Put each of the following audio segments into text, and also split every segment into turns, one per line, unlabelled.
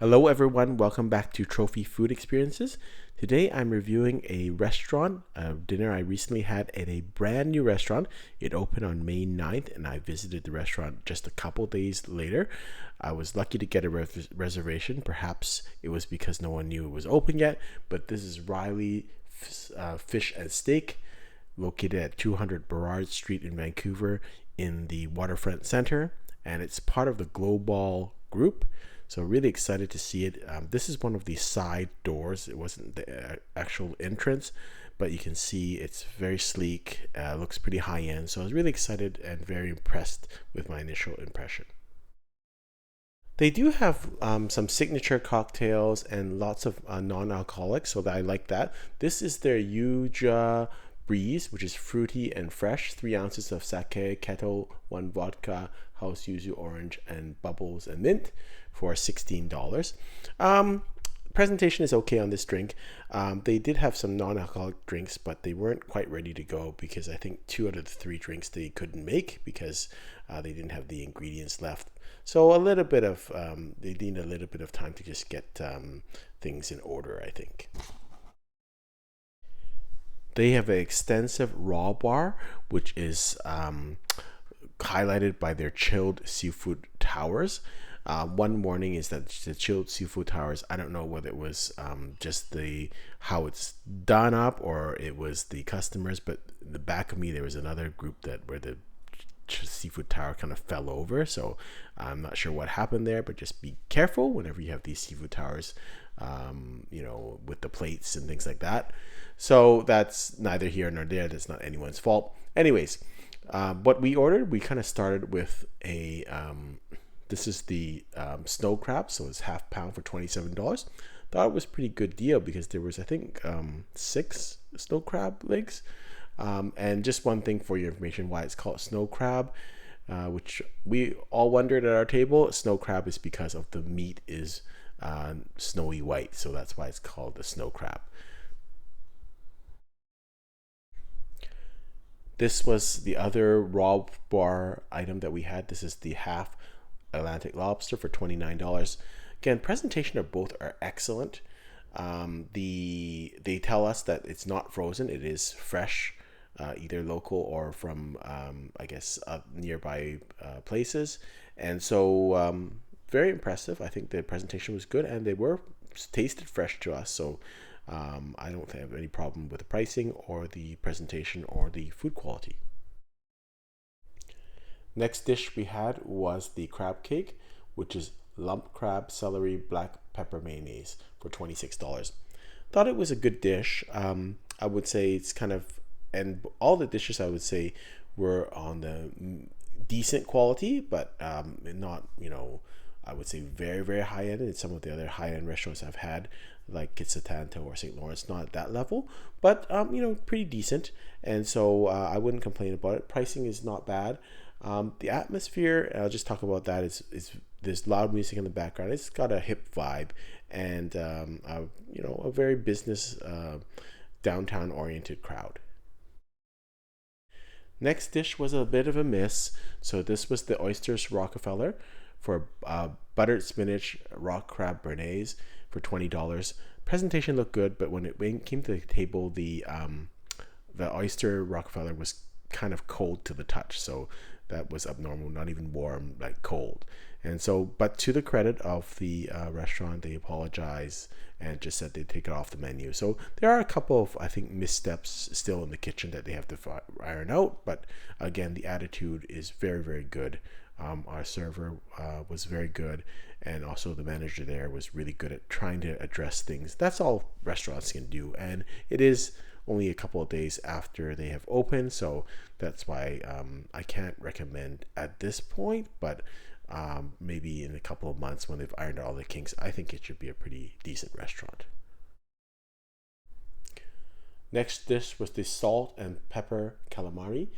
Hello everyone, welcome back to Trophy Food Experiences. Today I'm reviewing a restaurant, a dinner I recently had at a brand new restaurant. It opened on May 9th and I visited the restaurant just a couple days later. I was lucky to get a reservation. Perhaps it was because no one knew it was open yet, but this is Riley Fish and Steak, located at 200 Burrard Street in Vancouver in the Waterfront Center, and it's part of the Glowbal Group. So really excited to see it. This is one of the side doors. It wasn't the actual entrance, but you can see it's very sleek, looks pretty high end. So I was really excited and very impressed with my initial impression. They do have some signature cocktails and lots of non-alcoholic, so that I like that. This is their Yuja Breeze, which is fruity and fresh. 3 ounces of sake, kettle, 1 vodka, house yuzu orange, and bubbles and mint for $16. Presentation is okay on this drink. They did have some non-alcoholic drinks, but they weren't quite ready to go because I think 2 out of the 3 drinks they couldn't make because they didn't have the ingredients left. So a little bit of they need a little bit of time to just get things in order, I think. They have an extensive raw bar, which is highlighted by their chilled seafood towers. One warning is that the chilled seafood towers, I don't know whether it was just the how it's done up or it was the customers, but in the back of me there was another group that where the seafood tower kind of fell over, so I'm not sure what happened there, but just be careful whenever you have these seafood towers, with the plates and things like that. So that's neither here nor there. That's not anyone's fault. Anyways, what we ordered, we kind of started with a this is the snow crab, so it's half pound for $27. Thought it was a pretty good deal because there was, I think, 6 snow crab legs. And just one thing for your information, why it's called snow crab, which we all wondered at our table. Snow crab is because of the meat is snowy white, so that's why it's called the snow crab. This was the other raw bar item that we had. This is the half Atlantic lobster for $29. Again, presentation of both are excellent. They tell us that it's not frozen; it is fresh, either local or from I guess nearby places. And so very impressive. I think the presentation was good, and they were tasted fresh to us. So I don't have any problem with the pricing or the presentation or the food quality. Next dish we had was the crab cake, which is lump crab, celery, black pepper mayonnaise for $26. Thought it was a good dish. I would say it's kind of, and all the dishes I would say were on the decent quality, but not, I would say very, very high end. And some of the other high end restaurants I've had, like Kitsatanto or St. Lawrence, not at that level, but pretty decent. And so I wouldn't complain about it. Pricing is not bad. The atmosphere, I'll just talk about that. Is there's loud music in the background. It's got a hip vibe and a very business downtown oriented crowd. Next dish was a bit of a miss. So this was the Oysters Rockefeller for buttered spinach rock crab béarnaise for $20. Presentation looked good, but when it came to the table, the oyster Rockefeller was kind of cold to the touch. So that was abnormal, not even warm, like cold. And so, but to the credit of the restaurant, they apologize and just said they'd take it off the menu. So there are a couple of, I think, missteps still in the kitchen that they have to iron out. But again, the attitude is very, very good. Our server was very good, and also the manager there was really good at trying to address things. That's all restaurants can do, and it is only a couple of days after they have opened, so that's why I can't recommend at this point, but maybe in a couple of months when they've ironed out all the kinks, I think it should be a pretty decent restaurant. Next dish was the salt and pepper calamari.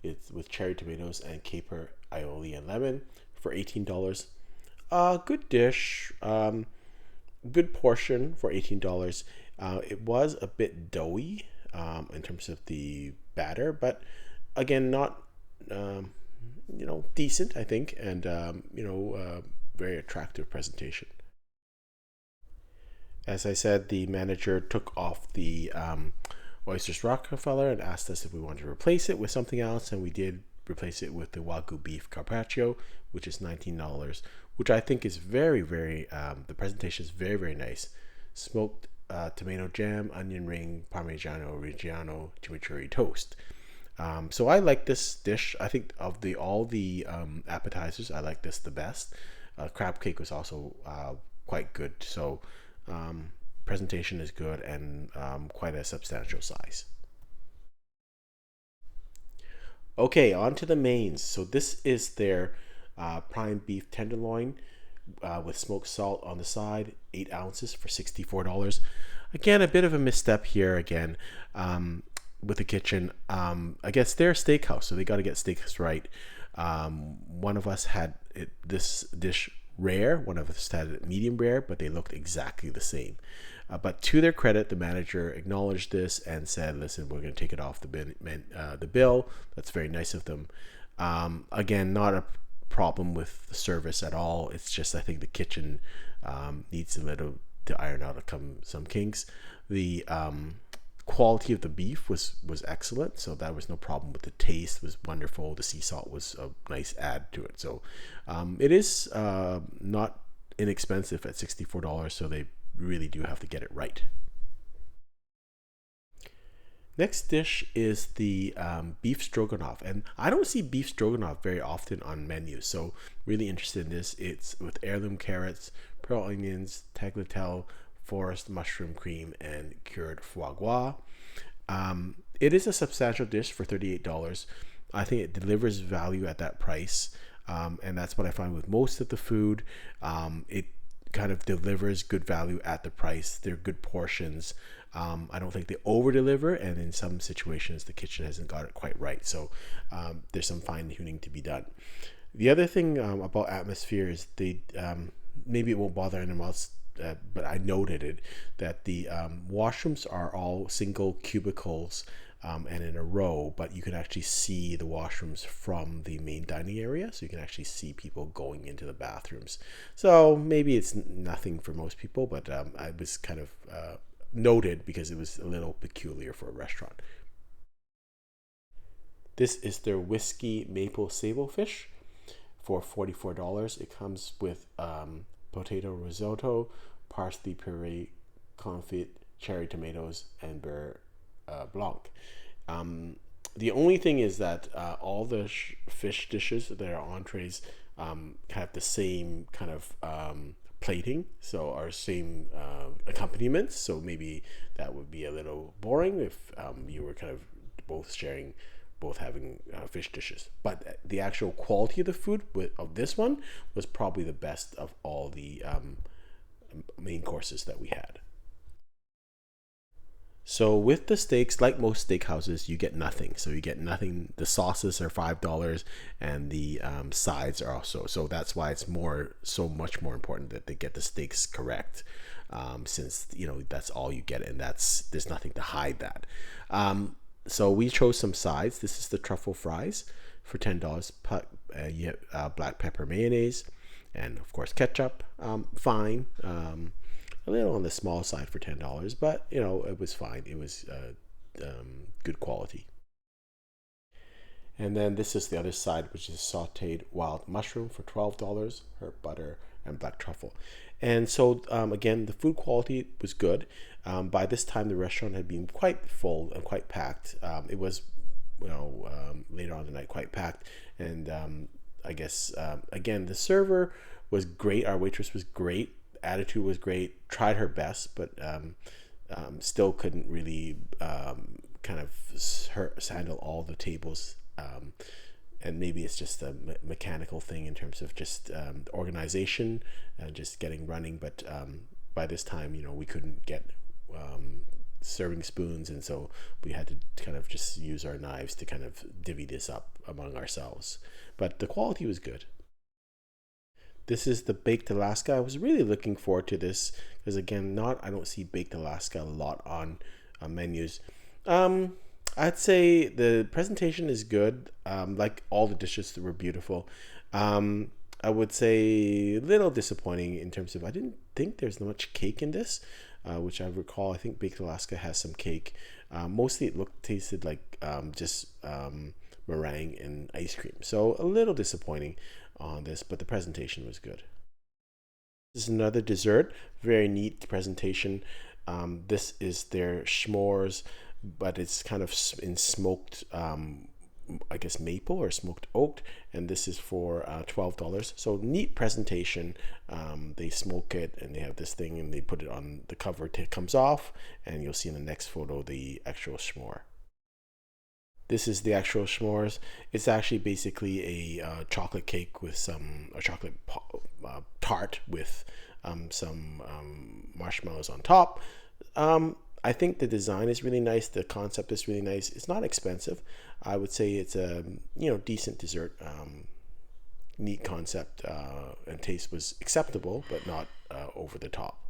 It's with cherry tomatoes and caper aioli and lemon for $18. Good dish, good portion for $18. It was a bit doughy in terms of the batter, but again, not decent, I think, and very attractive presentation. As I said, the manager took off the Oysters Rockefeller and asked us if we wanted to replace it with something else, and we did replace it with the Wagyu beef carpaccio, which is $19, which I think is very, the presentation is very nice. Smoked tomato jam, onion ring, Parmigiano Reggiano, chimichurri toast. So I like this dish. I think of all the appetizers, I like this the best. Crab cake was also quite good. So presentation is good and quite a substantial size. Okay, on to the mains. So this is their prime beef tenderloin with smoked salt on the side, 8 ounces for $64. Again, a bit of a misstep here again with the kitchen. I guess they're a steakhouse, so they got to get steaks right. One of us had this dish rare, one of us had it medium rare, but they looked exactly the same. But to their credit, the manager acknowledged this and said, listen, we're going to take it off the bill. That's very nice of them. Again, not a problem with the service at all. It's just I think the kitchen needs a little to iron out some kinks. The quality of the beef was excellent, so that was no problem with the taste. Was wonderful. The sea salt was a nice add to it. So it is not inexpensive at $64, so they really do have to get it right. Next dish is the beef stroganoff, and I don't see beef stroganoff very often on menus, so really interested in this. It's with heirloom carrots, pearl onions, tagliatelle, forest mushroom cream, and cured foie gras. It is a substantial dish for $38. I think it delivers value at that price, and that's what I find with most of the food. It kind of delivers good value at the price. They're good portions. I don't think they over deliver, and in some situations the kitchen hasn't got it quite right, so there's some fine tuning to be done. The other thing about atmosphere is they maybe it won't bother anyone else, but I noted it that the washrooms are all single cubicles and in a row, but you can actually see the washrooms from the main dining area, so you can actually see people going into the bathrooms. So maybe it's nothing for most people, but I was kind of noted because it was a little peculiar for a restaurant. This is their whiskey maple sable fish for $44. It comes with potato risotto, parsley puree, confit, cherry tomatoes, and beurre blanc. The only thing is that all the fish dishes that are entrees have the same kind of plating, so our same accompaniments. So maybe that would be a little boring if you were kind of both having fish dishes. But the actual quality of the food of this one was probably the best of all the main courses that we had. So with the steaks, like most steakhouses, you get nothing. So you get nothing. The sauces are $5, and the sides are also. So that's why it's so much more important that they get the steaks correct, since that's all you get, and there's nothing to hide that. So we chose some sides. This is the Truffle Fries for $10. You have black pepper mayonnaise, and of course ketchup. Fine. A little on the small side for $10, but it was fine. It was good quality. And then this is the other side, which is sautéed wild mushroom for $12, herb butter, and black truffle. And so again, the food quality was good. By this time, the restaurant had been quite full and quite packed. It was, later on in the night, quite packed. And I guess again, the server was great. Our waitress was great. Attitude was great. Tried her best, but still couldn't really kind of handle all the tables. And maybe it's just a mechanical thing in terms of just organization and just getting running. But by this time, we couldn't get serving spoons, and so we had to kind of just use our knives to kind of divvy this up among ourselves. But the quality was good. This is the baked Alaska. I was really looking forward to this because again, I don't see baked Alaska a lot on menus. I'd say the presentation is good. Like all the dishes were beautiful. I would say a little disappointing in terms of I didn't think there's much cake in this. which I recall, I think Baked Alaska has some cake. Mostly it tasted like just meringue and ice cream. So a little disappointing on this, but the presentation was good. This is another dessert, very neat presentation. This is their s'mores, but it's kind of in smoked, I guess maple or smoked oak, and this is for $12. So neat presentation. They smoke it and they have this thing and they put it on the cover. It comes off, and you'll see in the next photo the actual s'more. This is the actual s'mores. It's actually basically a chocolate cake with a chocolate tart with some marshmallows on top. I think the design is really nice. The concept is really nice. It's not expensive. I would say it's a decent dessert. Neat concept, and taste was acceptable, but not over the top.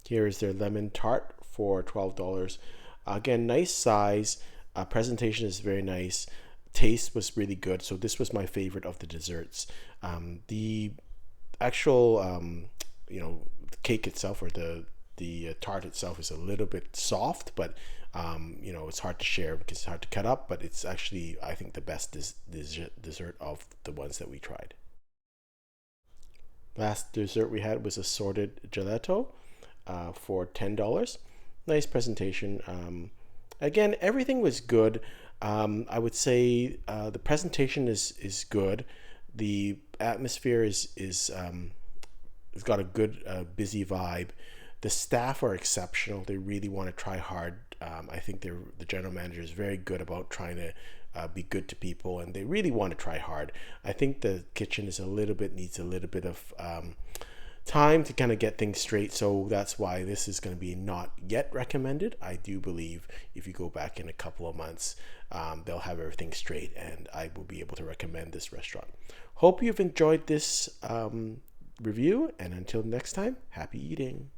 Here is their lemon tart for $12. Again, nice size. Presentation is very nice. Taste was really good. So this was my favorite of the desserts. The actual cake itself, or the tart itself, is a little bit soft, but it's hard to share because it's hard to cut up, but it's actually, I think, the best dessert of the ones that we tried. Last dessert we had was assorted gelato for $10. Nice presentation. Again, everything was good. I would say the presentation is good. The atmosphere is it's got a good busy vibe. The staff are exceptional. They really want to try hard. I think the general manager is very good about trying to be good to people, and they really want to try hard. I think the kitchen needs a little bit of time to kind of get things straight, so that's why this is going to be not yet recommended. I do believe if you go back in a couple of months, they'll have everything straight, and I will be able to recommend this restaurant. Hope you've enjoyed this review, and until next time, happy eating.